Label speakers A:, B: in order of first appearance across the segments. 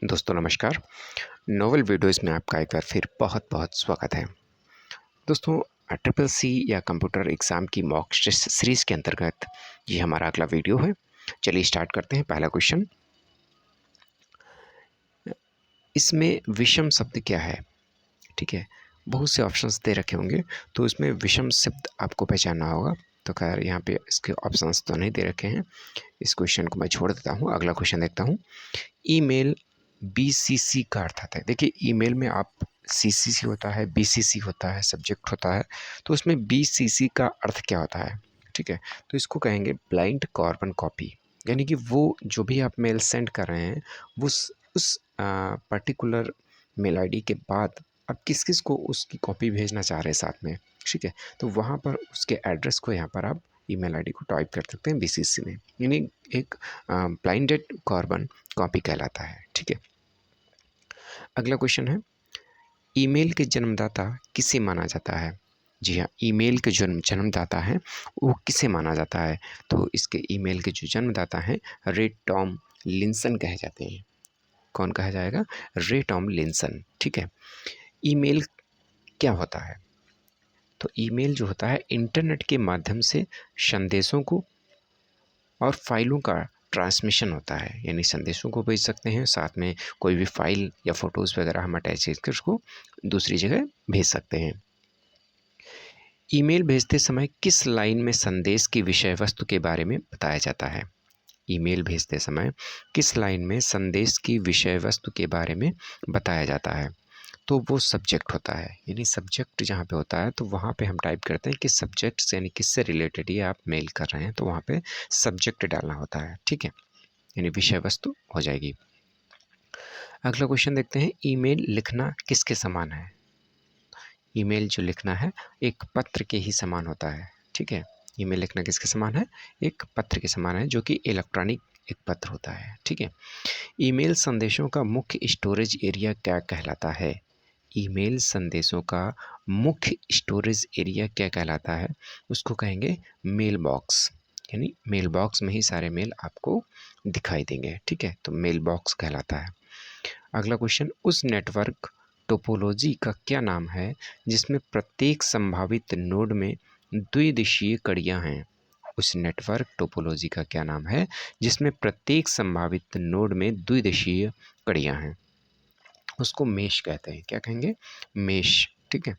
A: दोस्तों नमस्कार। Novel videos में आपका एक बार फिर बहुत-बहुत स्वागत है। दोस्तों ट्रिपल सी या कंप्यूटर एग्ज़ाम की मॉक टेस्ट सीरीज़ के अंतर्गत ये हमारा अगला वीडियो है। चलिए स्टार्ट करते हैं। पहला क्वेश्चन, इसमें विषम शब्द क्या है? ठीक है, बहुत से ऑप्शंस दे रखे होंगे तो इसमें विषम शब्द आपको पहचानना होगा। तो खैर यहाँ पे इसके ऑप्शंस तो नहीं दे रखे हैं, इस क्वेश्चन को मैं छोड़ देता हूँ। अगला क्वेश्चन देखता हूँ। ईमेल बीसीसी का अर्थ आता है। देखिए ईमेल में आप सीसीसी होता है, बीसीसी होता है, सब्जेक्ट होता है, तो उसमें बीसीसी का अर्थ क्या होता है? ठीक है, तो इसको कहेंगे ब्लाइंड कार्बन कॉपी, यानी कि वो जो भी आप मेल सेंड कर रहे हैं उस पर्टिकुलर मेल आईडी के बाद आप किस किस को उसकी कॉपी भेजना चाह रहे हैं साथ में। ठीक है, तो वहाँ पर उसके एड्रेस को यहाँ पर आप ईमेल आईडी को टाइप कर सकते हैं बीसीसी में, यानी एक ब्लाइंडेड कार्बन कॉपी कहलाता है। ठीक है, अगला क्वेश्चन है, ईमेल के जन्मदाता किसे माना जाता है? जी हाँ, ईमेल के जो जन्मदाता हैं वो किसे माना जाता है? तो इसके ईमेल के जो जन्मदाता हैं रे टॉम लिंसन कहे जाते हैं। कौन कहा जाएगा? रे टॉम लिंसन। ठीक है, ईमेल क्या होता है? तो ईमेल जो होता है इंटरनेट के माध्यम से संदेशों को और फाइलों का ट्रांसमिशन होता है, यानी संदेशों को भेज सकते हैं, साथ में कोई भी फाइल या फ़ोटोज़ वगैरह हम अटैच करके उसको दूसरी जगह भेज सकते हैं। ईमेल भेजते समय किस लाइन में संदेश की विषय वस्तु के बारे में बताया जाता है? ईमेल भेजते समय किस लाइन में संदेश की विषय वस्तु के बारे में बताया जाता है? तो वो सब्जेक्ट होता है, यानी सब्जेक्ट जहाँ पे होता है तो वहाँ पे हम टाइप करते हैं कि सब्जेक्ट से यानी किससे रिलेटेड ये आप मेल कर रहे हैं, तो वहाँ पे सब्जेक्ट डालना होता है। ठीक है, यानी विषय वस्तु हो जाएगी। अगला क्वेश्चन देखते हैं, ईमेल लिखना किसके समान है? ईमेल जो लिखना है एक पत्र के ही समान होता है। ठीक है, ईमेल लिखना किसके समान है? एक पत्र के समान है, जो कि इलेक्ट्रॉनिक एक पत्र होता है। ठीक है, ईमेल संदेशों का मुख्य स्टोरेज एरिया क्या कहलाता है? ईमेल संदेशों का मुख्य स्टोरेज एरिया क्या कहलाता है? उसको कहेंगे मेल बॉक्स, यानी मेल बॉक्स में ही सारे मेल आपको दिखाई देंगे। ठीक है, तो मेल बॉक्स कहलाता है। अगला क्वेश्चन, उस नेटवर्क टोपोलॉजी का क्या नाम है जिसमें प्रत्येक संभावित नोड में द्विदिशीय कड़ियाँ हैं? उस नेटवर्क टोपोलॉजी का क्या नाम है जिसमें प्रत्येक संभावित नोड में द्विदिशीय कड़ियाँ हैं? उसको मेश कहते हैं। क्या कहेंगे? मेश। ठीक है,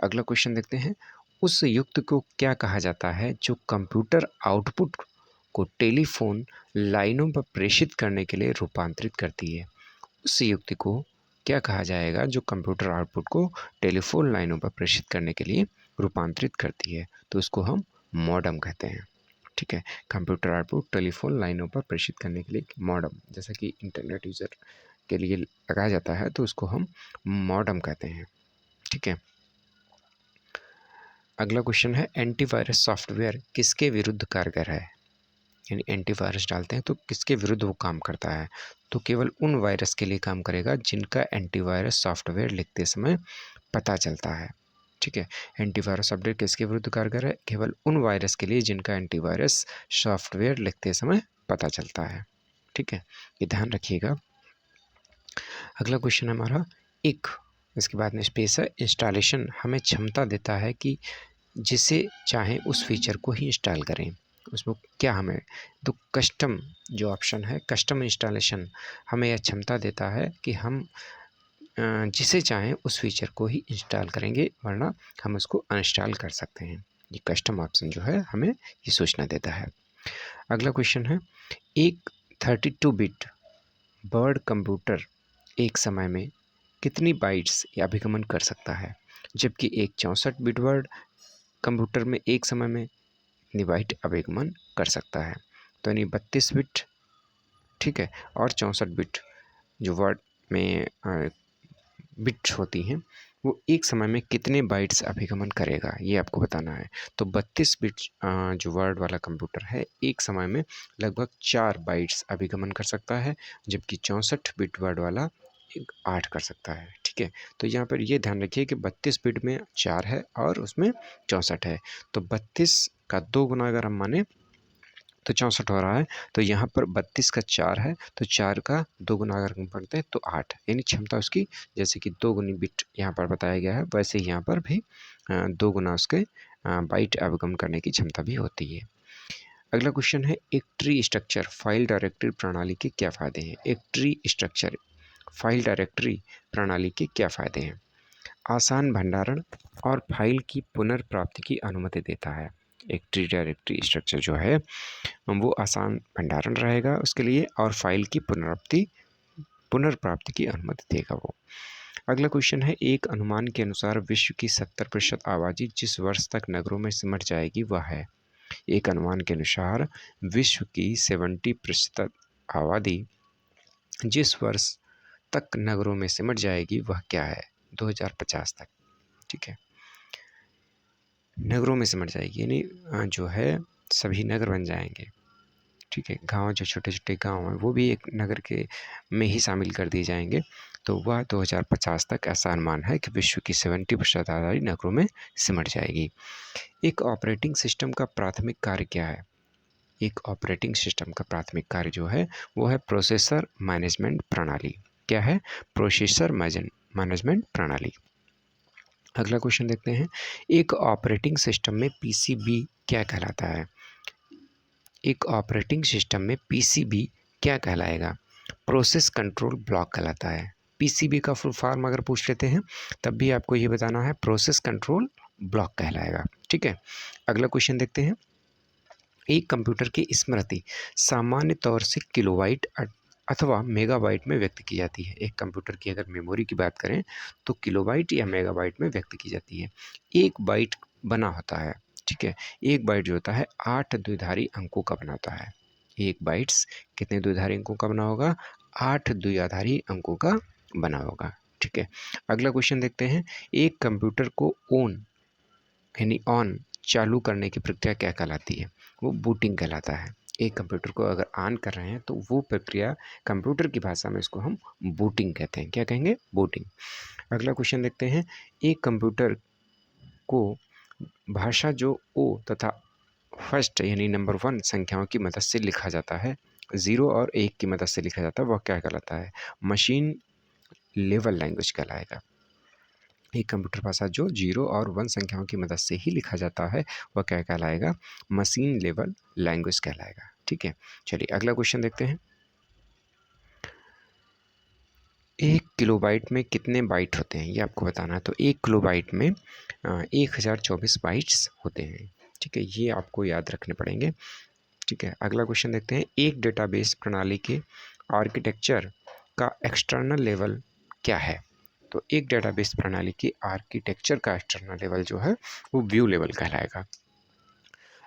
A: अगला क्वेश्चन देखते हैं, उस युक्ति को क्या कहा जाता है जो कंप्यूटर आउटपुट को टेलीफोन लाइनों पर प्रेषित करने के लिए रूपांतरित करती है? उस युक्ति को क्या कहा जाएगा जो कंप्यूटर आउटपुट को टेलीफोन लाइनों पर प्रेषित करने के लिए रूपांतरित करती है? तो इसको हम मॉडम कहते हैं। ठीक है, कंप्यूटर आउटपुट टेलीफोन लाइनों पर प्रेषित करने के लिए मॉडम, जैसा कि इंटरनेट यूज़र के लिए लगाया जाता है, तो उसको हम मॉडम कहते हैं। ठीक है, अगला क्वेश्चन है, एंटीवायरस सॉफ्टवेयर किसके विरुद्ध कारगर है? यानी एंटीवायरस डालते हैं तो किसके विरुद्ध वो काम करता है? तो केवल उन वायरस के लिए काम करेगा जिनका एंटीवायरस सॉफ्टवेयर लिखते समय पता चलता है। ठीक है, एंटीवायरस अपडेट किसके विरुद्ध कारगर है? केवल उन वायरस के लिए जिनका एंटीवायरस सॉफ्टवेयर लिखते समय पता चलता है। ठीक है, ये ध्यान रखिएगा। अगला क्वेश्चन है हमारा, एक इसके बाद में स्पेस है, इंस्टॉलेशन हमें क्षमता देता है कि जिसे चाहें उस फीचर को ही इंस्टॉल करें। उसमें क्या हमें, तो कस्टम जो ऑप्शन है, कस्टम इंस्टॉलेशन हमें यह क्षमता देता है कि हम जिसे चाहें उस फीचर को ही इंस्टॉल करेंगे, वरना हम उसको अनइंस्टॉल कर सकते हैं। ये कस्टम ऑप्शन जो है हमें ये सूचना देता है। अगला क्वेश्चन है, एक 32 बिट वर्ड कंप्यूटर एक समय में कितनी बाइट्स अभिगमन कर सकता है, जबकि एक 64 बिट वर्ड कंप्यूटर में एक समय में कितनी बाइट अभिगमन कर सकता है? तो यानी 32 बिट, ठीक है, और 64 बिट जो वर्ड में बिट्स होती हैं, वो एक समय में कितने बाइट्स अभिगमन करेगा, ये आपको बताना है। तो 32 बिट जो वर्ड वाला कंप्यूटर है एक समय में लगभग 4 बाइट्स अभिगमन कर सकता है, जबकि 64 बिट वर्ड वाला 8 कर सकता है। ठीक है, तो यहाँ पर ये ध्यान रखिए कि 32 बिट में 4 है और उसमें 64 है, तो 32 का 2 गुना अगर हम माने तो 64 हो रहा है। तो यहाँ पर 32 का 4 है, तो 4 का 2 गुना अगर हम पढ़ते हैं तो 8, यानी क्षमता उसकी जैसे कि 2 गुनी बिट यहाँ पर बताया गया है, वैसे ही यहाँ पर भी 2 गुना उसके बाइट अवगम करने की क्षमता भी होती है। अगला क्वेश्चन है, एक ट्री स्ट्रक्चर फाइल डायरेक्टरी प्रणाली के क्या फ़ायदे हैं? एक ट्री स्ट्रक्चर फाइल डायरेक्टरी प्रणाली के क्या फ़ायदे हैं? आसान भंडारण और फाइल की पुनर्प्राप्ति की अनुमति देता है। एक ट्री डायरेक्टरी स्ट्रक्चर जो है वो आसान भंडारण रहेगा उसके लिए, और फाइल की पुनर्प्राप्ति की अनुमति देगा वो। अगला क्वेश्चन है, एक अनुमान के अनुसार विश्व की 70% आबादी जिस वर्ष तक नगरों में सिमट जाएगी वह है। एक अनुमान के अनुसार विश्व की 70% आबादी जिस वर्ष तक नगरों में सिमट जाएगी वह क्या है? 2050 तक। ठीक है, नगरों में सिमट जाएगी यानी जो है सभी नगर बन जाएंगे। ठीक है, गांव जो छोटे छोटे गांव हैं वो भी एक नगर के में ही शामिल कर दिए जाएंगे। तो वह 2050 तक ऐसा अनुमान है कि विश्व की 70% आबादी नगरों में सिमट जाएगी। एक ऑपरेटिंग सिस्टम का प्राथमिक कार्य क्या है? एक ऑपरेटिंग सिस्टम का प्राथमिक कार्य जो है वो है प्रोसेसर मैनेजमेंट प्रणाली। क्या है? प्रोसेसर मैनेजमेंट प्रणाली। अगला क्वेश्चन देखते हैं, एक ऑपरेटिंग सिस्टम में पीसीबी क्या कहलाता है? एक ऑपरेटिंग सिस्टम में पीसीबी क्या कहलाएगा? प्रोसेस कंट्रोल ब्लॉक कहलाता है। पीसीबी का फुल फॉर्म अगर पूछ लेते हैं तब भी आपको ये बताना है, प्रोसेस कंट्रोल ब्लॉक कहलाएगा। ठीक है, अगला क्वेश्चन देखते हैं, एक कंप्यूटर की स्मृति सामान्य तौर से किलोबाइट अथवा मेगाबाइट में व्यक्त की जाती है। एक कंप्यूटर की अगर मेमोरी की बात करें तो किलोबाइट या मेगाबाइट में व्यक्त की जाती है। एक बाइट बना होता है, ठीक है, एक बाइट जो होता है 8 द्विधारी अंकों का बना होता है। एक बाइट्स कितने द्विधारी अंकों का बना होगा? 8 द्विआधारी अंकों का बना होगा। ठीक है, अगला क्वेश्चन देखते हैं, एक कंप्यूटर को ऑन यानी ऑन चालू करने की प्रक्रिया क्या कहलाती है? वो बूटिंग कहलाता है। एक कंप्यूटर को अगर ऑन कर रहे हैं तो वो प्रक्रिया कंप्यूटर की भाषा में इसको हम बूटिंग कहते हैं। क्या कहेंगे? बूटिंग। अगला क्वेश्चन देखते हैं, एक कंप्यूटर को भाषा जो ओ तथा फर्स्ट यानी नंबर 1 संख्याओं की मदद से लिखा जाता है, 0 और 1 की मदद से लिखा जाता है, वह क्या कहलाता है? मशीन लेवल लैंग्वेज कहलाएगा। एक कंप्यूटर भाषा जो 0 और 1 संख्याओं की मदद से ही लिखा जाता है वह क्या कहलाएगा? मशीन लेवल लैंग्वेज कहलाएगा। ठीक है, चलिए अगला क्वेश्चन देखते हैं, एक किलोबाइट में कितने बाइट होते हैं ये आपको बताना है। तो एक किलोबाइट में 1024 बाइट्स होते हैं। ठीक है, ये आपको याद रखने पड़ेंगे। ठीक है, अगला क्वेश्चन देखते हैं, एक डेटाबेस प्रणाली के आर्किटेक्चर का एक्सटर्नल लेवल क्या है? तो एक डेटाबेस प्रणाली की आर्किटेक्चर का एक्सटर्नल लेवल जो है वो व्यू लेवल कहलाएगा।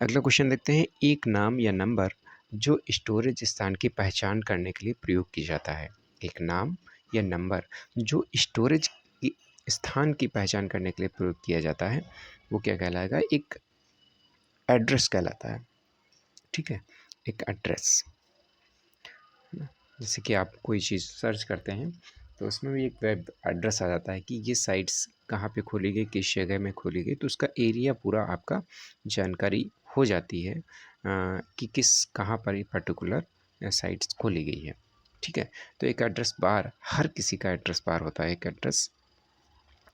A: अगला क्वेश्चन देखते हैं, एक नाम या नंबर जो स्टोरेज स्थान की पहचान करने के लिए प्रयोग किया जाता है। एक नाम या नंबर जो स्टोरेज की स्थान की पहचान करने के लिए प्रयोग किया जाता है वो क्या कहलाएगा? एक एड्रेस कहलाता है। ठीक है, एक एड्रेस। जैसे कि आप कोई चीज़ सर्च करते हैं तो उसमें भी एक वेब एड्रेस आ जाता है कि ये साइट्स कहाँ पे खोली गई, किस जगह में खोली गई, तो उसका एरिया पूरा आपका जानकारी हो जाती है कि किस कहाँ पर ये पर्टिकुलर साइट्स खोली गई है। ठीक है, तो एक एड्रेस बार, हर किसी का एड्रेस बार होता है, एक एड्रेस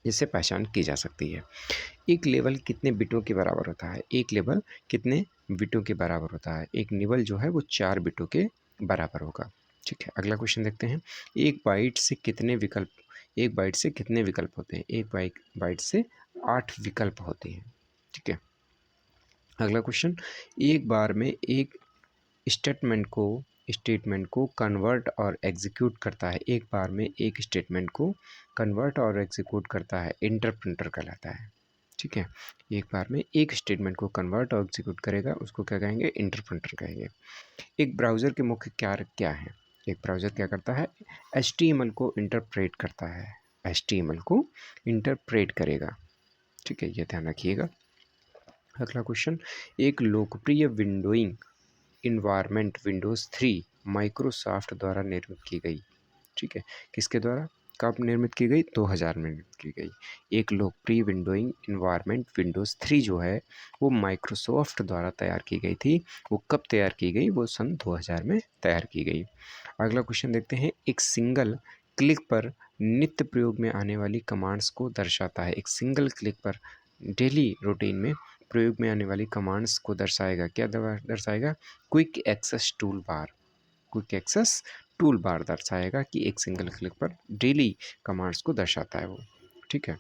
A: जिससे पहचान की जा सकती है। एक लेवल कितने बिटों के बराबर होता है? एक लेवल कितने बिटों के बराबर होता है? एक निबल जो है वो 4 बिटों के बराबर होगा। ठीक है, अगला क्वेश्चन देखते हैं, एक बाइट से कितने विकल्प होते हैं? एक बाइट से 8 विकल्प होते हैं। ठीक है, अगला क्वेश्चन, एक बार में एक स्टेटमेंट को कन्वर्ट और एग्जीक्यूट करता है, एक बार में एक स्टेटमेंट को कन्वर्ट और एग्जीक्यूट करता है, इंटरप्रेटर कहलाता है। ठीक है, एक बार में एक स्टेटमेंट को कन्वर्ट और एग्जीक्यूट करेगा उसको क्या कहेंगे? इंटरप्रेटर कहेंगे। एक ब्राउज़र के मुख्य कार्य क्या है? एक ब्राउज़र क्या करता है? HTML को इंटरप्रेट करता है, HTML को इंटरप्रेट करेगा। ठीक है, ये ध्यान रखिएगा। अगला क्वेश्चन, एक लोकप्रिय विंडोइंग इन्वायरमेंट विंडोज़ 3 माइक्रोसॉफ्ट द्वारा निर्मित की गई। ठीक है, किसके द्वारा? कब निर्मित की गई? 2000 में निर्मित की गई। एक लोकप्रिय विंडोइंग इन्वायरमेंट विंडोज़ 3 जो है वो माइक्रोसॉफ्ट द्वारा तैयार की गई थी। वो कब तैयार की गई? वो सन 2000 में तैयार की गई। अगला क्वेश्चन देखते हैं, एक सिंगल क्लिक पर नित्य प्रयोग में आने वाली कमांड्स को दर्शाता है। एक सिंगल क्लिक पर डेली रूटीन में प्रयोग में आने वाली कमांड्स को दर्शाएगा। क्या दर्शाएगा? Quick access tool bar. Quick access tool bar दर्शाएगा कि एक सिंगल क्लिक पर डेली कमांड्स को दर्शाता है वो। ठीक है।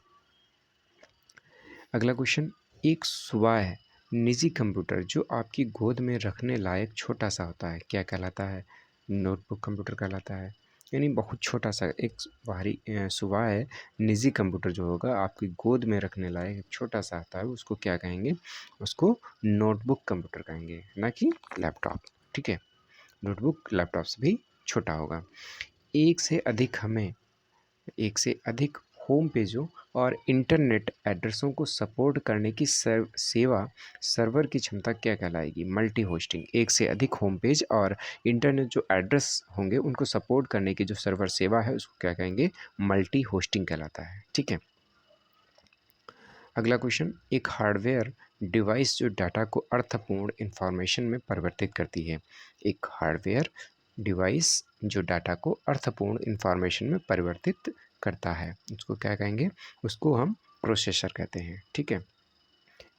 A: अगला क्वेश्चन, एक स्वायत्त निजी कंप्यूटर जो आपकी गोद में रखने लायक छोटा सा होता है, क्या कहलाता है? नोटबुक कंप्यूटर कहलाता है। यानी बहुत छोटा सा एक स्वायत्त निजी कंप्यूटर जो होगा आपकी गोद में रखने लायक एक छोटा सा होता है, उसको क्या कहेंगे? उसको नोटबुक कंप्यूटर कहेंगे, ना कि लैपटॉप। ठीक है, नोटबुक लैपटॉप से भी छोटा होगा। एक से अधिक होम पेजों और इंटरनेट एड्रेसों को सपोर्ट करने की सेवा सर्वर की क्षमता क्या कहलाएगी? Multi hosting. एक से अधिक होम पेज और इंटरनेट जो एड्रेस होंगे उनको सपोर्ट करने की जो सर्वर सेवा है उसको क्या कहेंगे? मल्टी होस्टिंग कहलाता है। ठीक है। अगला क्वेश्चन, एक हार्डवेयर डिवाइस जो डाटा को अर्थपूर्ण इंफॉर्मेशन में परिवर्तित करती है। एक हार्डवेयर डिवाइस जो डाटा को अर्थपूर्ण इंफॉर्मेशन में परिवर्तित करता है, उसको क्या कहेंगे? उसको हम प्रोसेसर कहते हैं। ठीक है।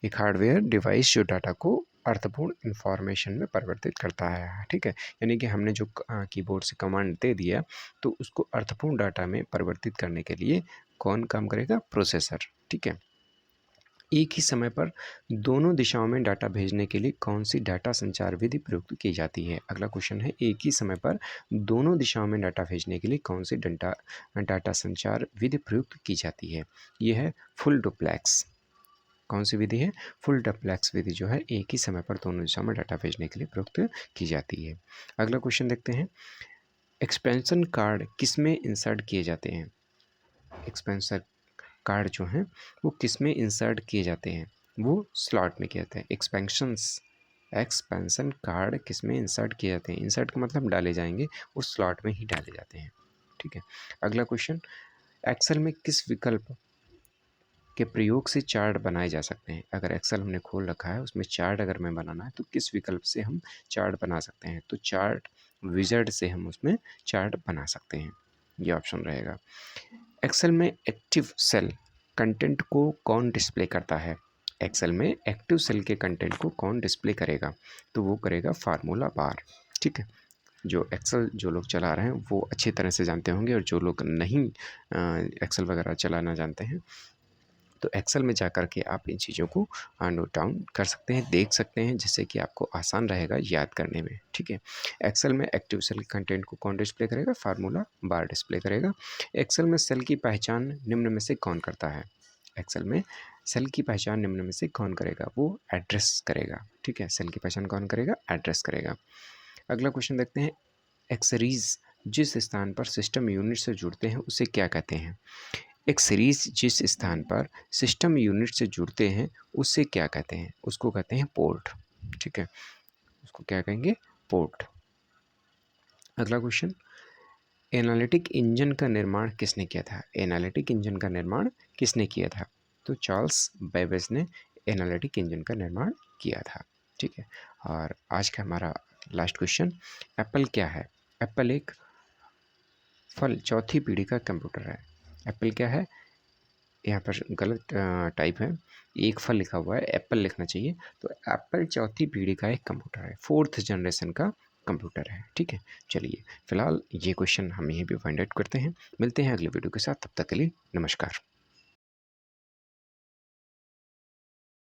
A: एक हार्डवेयर डिवाइस जो डाटा को अर्थपूर्ण इंफॉर्मेशन में परिवर्तित करता है। ठीक है, यानी कि हमने जो कीबोर्ड से कमांड दे दिया तो उसको अर्थपूर्ण डाटा में परिवर्तित करने के लिए कौन काम करेगा? प्रोसेसर। ठीक है। एक ही समय पर दोनों दिशाओं में डाटा भेजने के लिए कौन सी डाटा संचार विधि प्रयुक्त की जाती है? अगला क्वेश्चन है, एक ही समय पर दोनों दिशाओं में डाटा भेजने के लिए कौन सी डाटा संचार विधि प्रयुक्त की जाती है? ये है फुल डुप्लेक्स। कौन सी विधि है? फुल डुप्लेक्स विधि जो है एक ही समय पर दोनों दिशाओं में डाटा भेजने के लिए प्रयुक्त की जाती है। अगला क्वेश्चन देखते हैं, एक्सपेंशन कार्ड किस में इंसर्ट किए जाते हैं? एक्सपेंशन कार्ड जो हैं वो किस में इंसर्ट किए जाते हैं? वो स्लॉट में किए जाते हैं। एक्सपेंशन कार्ड किस में इंसर्ट किए जाते हैं? इंसर्ट का मतलब डाले जाएंगे, उस स्लॉट में ही डाले जाते हैं। ठीक है। अगला क्वेश्चन, एक्सेल में किस विकल्प के प्रयोग से चार्ट बनाए जा सकते हैं? अगर एक्सेल हमने खोल रखा है उसमें चार्ट अगर हमें बनाना है तो किस विकल्प से हम चार्ट बना सकते हैं? तो चार्ट विज़ार्ड से हम उसमें चार्ट बना सकते हैं, ये ऑप्शन रहेगा। एक्सेल में एक्टिव सेल कंटेंट को कौन डिस्प्ले करता है? एक्सेल में एक्टिव सेल के कंटेंट को कौन डिस्प्ले करेगा? तो वो करेगा फार्मूला बार। ठीक है, जो एक्सेल जो लोग चला रहे हैं वो अच्छी तरह से जानते होंगे, और जो लोग नहीं एक्सेल वगैरह चलाना जानते हैं तो एक्सेल में जा कर के आप इन चीज़ों को नोट डाउन कर सकते हैं, देख सकते हैं, जिससे कि आपको आसान रहेगा याद करने में। ठीक है। एक्सेल में एक्टिव सेल कंटेंट को कौन डिस्प्ले करेगा? फार्मूला बार डिस्प्ले करेगा। एक्सेल में सेल की पहचान निम्न में से कौन करता है? एक्सेल में सेल की पहचान निम्न में से कौन करेगा? वो एड्रेस करेगा। ठीक है, सेल की पहचान कौन करेगा? एड्रेस करेगा। अगला क्वेश्चन देखते हैं, एक्सेसरीज जिस स्थान पर सिस्टम यूनिट से जुड़ते हैं उसे क्या कहते हैं? एक सीरीज जिस स्थान पर सिस्टम यूनिट से जुड़ते हैं उसे क्या कहते हैं? उसको कहते हैं पोर्ट। ठीक है, उसको क्या कहेंगे? पोर्ट। अगला क्वेश्चन, एनालिटिक इंजन का निर्माण किसने किया था? एनालिटिक इंजन का निर्माण किसने किया था? तो चार्ल्स बेबेज ने एनालिटिक इंजन का निर्माण किया था। ठीक है, और आज का हमारा लास्ट क्वेश्चन, एप्पल क्या है? एप्पल एक फल चौथी पीढ़ी का कंप्यूटर है। एप्पल क्या है? यहाँ पर गलत टाइप है, एक फल लिखा हुआ है, एप्पल लिखना चाहिए। तो एप्पल चौथी पीढ़ी का एक कंप्यूटर है, 4th जनरेशन का कंप्यूटर है। ठीक है, चलिए फिलहाल ये क्वेश्चन हम यहीं पे फाइंड आउट करते हैं। मिलते हैं अगले वीडियो के साथ, तब तक के लिए नमस्कार।